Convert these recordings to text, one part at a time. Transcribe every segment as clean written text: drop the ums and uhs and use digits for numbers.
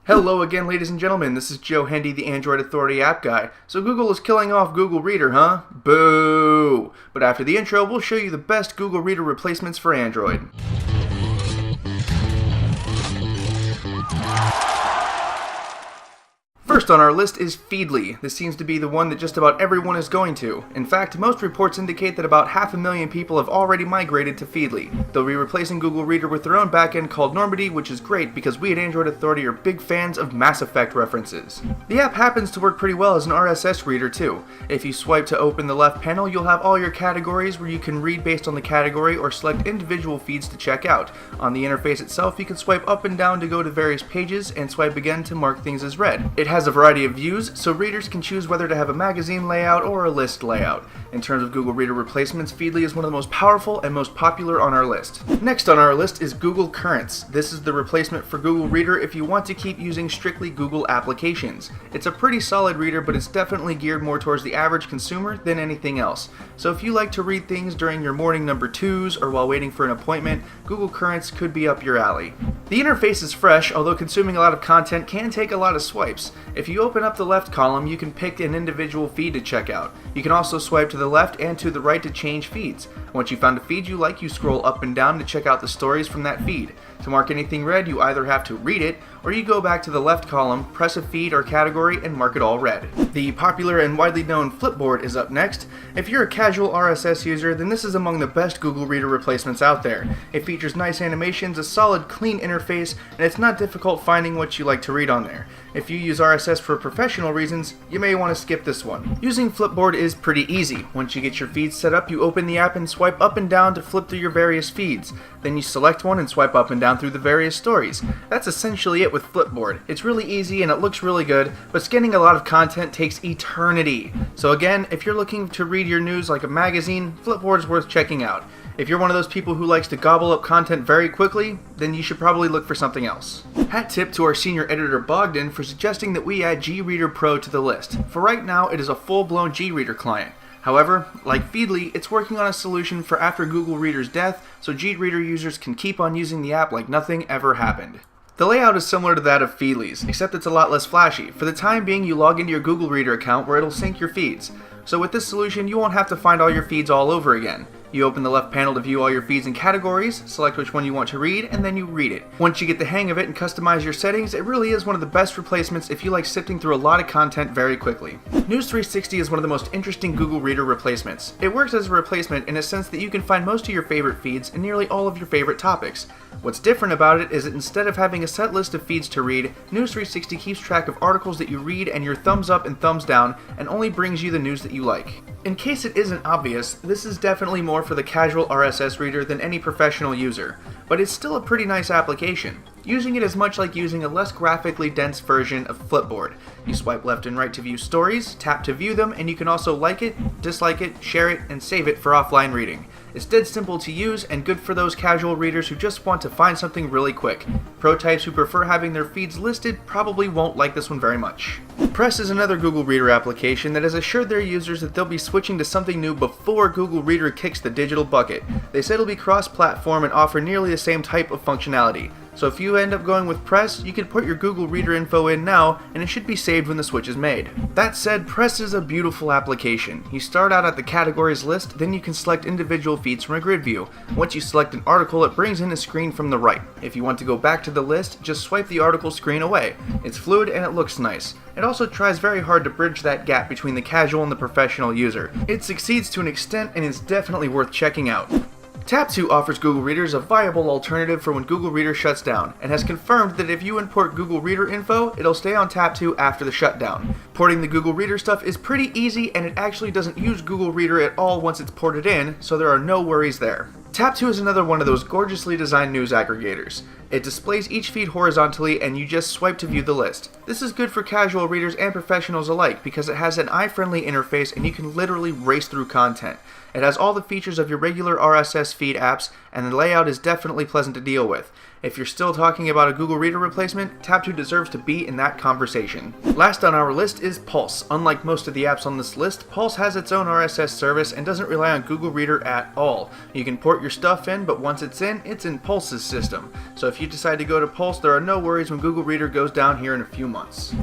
Hello again, ladies and gentlemen. This is Joe Hendy, the Android Authority app guy. So Google is killing off Google Reader, huh? Boo! But after the intro, we'll show you the best Google Reader replacements for Android. First on our list is Feedly. This seems to be the one that just about everyone is going to. In fact, most reports indicate that about 500,000 people have already migrated to Feedly. They'll be replacing Google Reader with their own backend called Normandy, which is great because we at Android Authority are big fans of Mass Effect references. The app happens to work pretty well as an RSS reader too. If you swipe to open the left panel, you'll have all your categories where you can read based on the category or select individual feeds to check out. On the interface itself, you can swipe up and down to go to various pages and swipe again to mark things as read. It has a variety of views, so readers can choose whether to have a magazine layout or a list layout. In terms of Google Reader replacements, Feedly is one of the most powerful and most popular on our list. Next on our list is Google Currents. This is the replacement for Google Reader if you want to keep using strictly Google applications. It's a pretty solid reader, but it's definitely geared more towards the average consumer than anything else. So if you like to read things during your morning number 2s or while waiting for an appointment, Google Currents could be up your alley. The interface is fresh, although consuming a lot of content can take a lot of swipes. If you open up the left column, you can pick an individual feed to check out. You can also swipe to the left and to the right to change feeds. Once you found a feed you like, you scroll up and down to check out the stories from that feed. To mark anything read, you either have to read it, or you go back to the left column, press a feed or category, and mark it all read. The popular and widely known Flipboard is up next. If you're a casual RSS user, then this is among the best Google Reader replacements out there. It features nice animations, a solid, clean interface, and it's not difficult finding what you like to read on there. If you use RSS for professional reasons, you may want to skip this one. Using Flipboard is pretty easy. Once you get your feeds set up, you open the app and swipe up and down to flip through your various feeds. Then you select one and swipe up and down through the various stories. That's essentially it with Flipboard. It's really easy and it looks really good, but scanning a lot of content takes eternity. So again, if you're looking to read your news like a magazine, Flipboard is worth checking out. If you're one of those people who likes to gobble up content very quickly, then you should probably look for something else. Hat tip to our senior editor Bogdan for suggesting that we add GReader Pro to the list. For right now, it is a full-blown GReader client. However, like Feedly, it's working on a solution for after Google Reader's death, so GReader users can keep on using the app like nothing ever happened. The layout is similar to that of Feedly's, except it's a lot less flashy. For the time being, you log into your Google Reader account where it'll sync your feeds. So with this solution, you won't have to find all your feeds all over again. You open the left panel to view all your feeds and categories, select which one you want to read, and then you read it. Once you get the hang of it and customize your settings, it really is one of the best replacements if you like sifting through a lot of content very quickly. News 360 is one of the most interesting Google Reader replacements. It works as a replacement in a sense that you can find most of your favorite feeds and nearly all of your favorite topics. What's different about it is that instead of having a set list of feeds to read, News 360 keeps track of articles that you read and your thumbs up and thumbs down, and only brings you the news that you like. In case it isn't obvious, this is definitely more for the casual RSS reader than any professional user, but it's still a pretty nice application. Using it is much like using a less graphically dense version of Flipboard. You swipe left and right to view stories, tap to view them, and you can also like it, dislike it, share it, and save it for offline reading. It's dead simple to use and good for those casual readers who just want to find something really quick. Pro types who prefer having their feeds listed probably won't like this one very much. Press is another Google Reader application that has assured their users that they'll be switching to something new before Google Reader kicks the digital bucket. They said it'll be cross-platform and offer nearly the same type of functionality. So if you end up going with Press, you can put your Google Reader info in now, and it should be saved when the switch is made. That said, Press is a beautiful application. You start out at the categories list, then you can select individual feeds from a grid view. Once you select an article, it brings in a screen from the right. If you want to go back to the list, just swipe the article screen away. It's fluid and it looks nice. It also tries very hard to bridge that gap between the casual and the professional user. It succeeds to an extent and is definitely worth checking out. Taptu offers Google Readers a viable alternative for when Google Reader shuts down, and has confirmed that if you import Google Reader info, it'll stay on Taptu after the shutdown. Porting the Google Reader stuff is pretty easy, and it actually doesn't use Google Reader at all once it's ported in, so there are no worries there. Taptu is another one of those gorgeously designed news aggregators. It displays each feed horizontally and you just swipe to view the list. This is good for casual readers and professionals alike because it has an eye-friendly interface and you can literally race through content. It has all the features of your regular RSS feed apps and the layout is definitely pleasant to deal with. If you're still talking about a Google Reader replacement, Taptu deserves to be in that conversation. Last on our list is Pulse. Unlike most of the apps on this list, Pulse has its own RSS service and doesn't rely on Google Reader at all. You can port your stuff in, but once it's in Pulse's system. So if you decide to go to Pulse, there are no worries when Google Reader goes down here in a few months.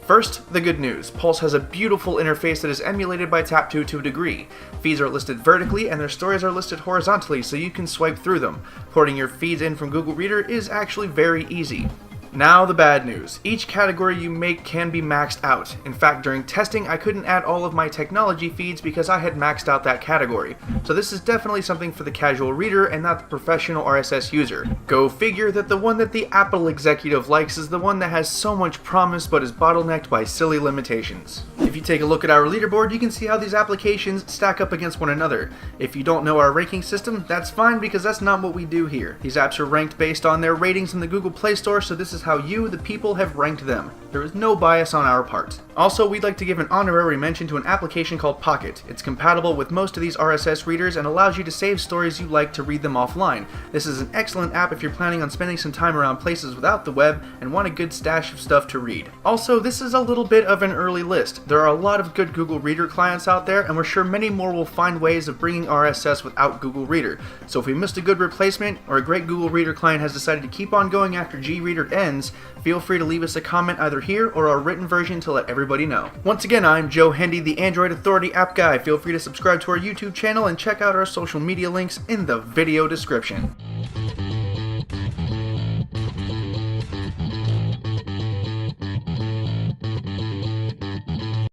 First, the good news. Pulse has a beautiful interface that is emulated by Taptu to a degree. Feeds are listed vertically and their stories are listed horizontally so you can swipe through them. Porting your feeds in from Google Reader is actually very easy. Now the bad news. Each category you make can be maxed out. In fact, during testing, I couldn't add all of my technology feeds because I had maxed out that category. So this is definitely something for the casual reader and not the professional RSS user. Go figure that the one that the Apple executive likes is the one that has so much promise but is bottlenecked by silly limitations. If you take a look at our leaderboard, you can see how these applications stack up against one another. If you don't know our ranking system, that's fine because that's not what we do here. These apps are ranked based on their ratings in the Google Play Store, so this is how you, the people, have ranked them. There is no bias on our part. Also, we'd like to give an honorary mention to an application called Pocket. It's compatible with most of these RSS readers and allows you to save stories you like to read them offline. This is an excellent app if you're planning on spending some time around places without the web and want a good stash of stuff to read. Also, this is a little bit of an early list. There are a lot of good Google Reader clients out there, and we're sure many more will find ways of bringing RSS without Google Reader. So if we missed a good replacement, or a great Google Reader client has decided to keep on going after GReader ends, feel free to leave us a comment either here or our written version to let everybody know. Once again, I'm Joe Hendy, the Android Authority app guy. Feel free to subscribe to our YouTube channel and check out our social media links in the video description.